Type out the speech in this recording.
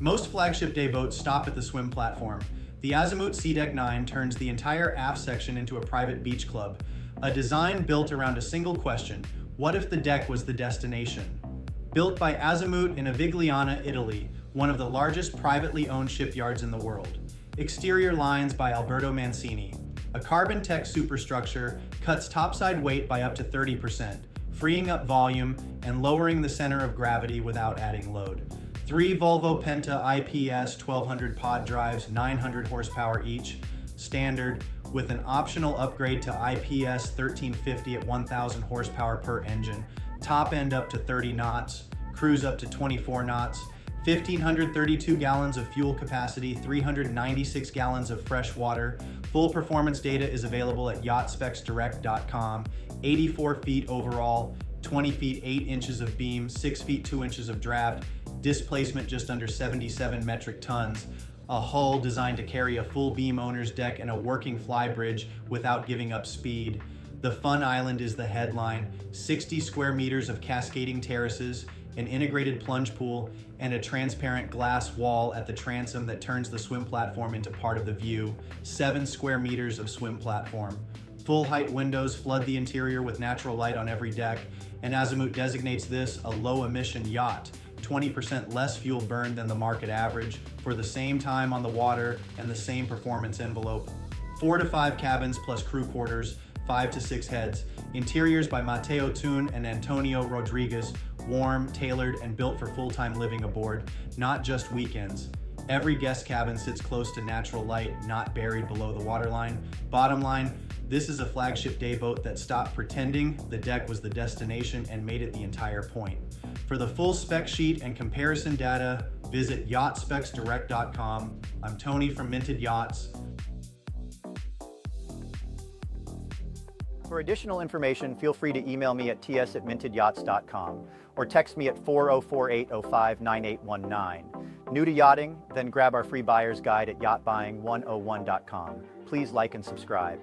Most flagship day boats stop at the swim platform. The Azimut Seadeck 9 turns the entire aft section into a private beach club, a design built around a single question: what if the deck was the destination? Built by Azimut in Avigliana, Italy, one of the largest privately owned shipyards in the world. Exterior lines by Alberto Mancini. A carbon tech superstructure cuts topside weight by up to 30%, freeing up volume and lowering the center of gravity without adding load. 3 Volvo Penta IPS 1200 pod drives, 900 horsepower each, standard, with an optional upgrade to IPS 1350 at 1000 horsepower per engine, top end up to 30 knots, cruise up to 24 knots, 1,532 gallons of fuel capacity, 396 gallons of fresh water. Full performance data is available at yachtspecsdirect.com. 84 feet overall, 20 feet 8 inches of beam, 6 feet 2 inches of draft, displacement just under 77 metric tons, a hull designed to carry a full beam owner's deck and a working fly bridge without giving up speed. The Fun Island is the headline: 60 square meters of cascading terraces, an integrated plunge pool, and a transparent glass wall at the transom that turns the swim platform into part of the view. 7 square meters of swim platform. Full height windows flood the interior with natural light on every deck, and Azimut designates this a low-emission yacht, 20% less fuel burn than the market average, for the same time on the water and the same performance envelope. 4 to 5 cabins plus crew quarters, 5 to 6 heads. Interiors by Mateo Tun and Antonio Rodriguez, warm, tailored, and built for full-time living aboard, not just weekends. Every guest cabin sits close to natural light, not buried below the waterline. Bottom line, this is a flagship day boat that stopped pretending the deck was the destination and made it the entire point. For the full spec sheet and comparison data, visit yachtspecsdirect.com. I'm Tony from Minted Yachts. For additional information, feel free to email me at ts@mintedyachts.com or text me at 404-805-9819. New to yachting? Then grab our free buyer's guide at yachtbuying101.com. Please like and subscribe.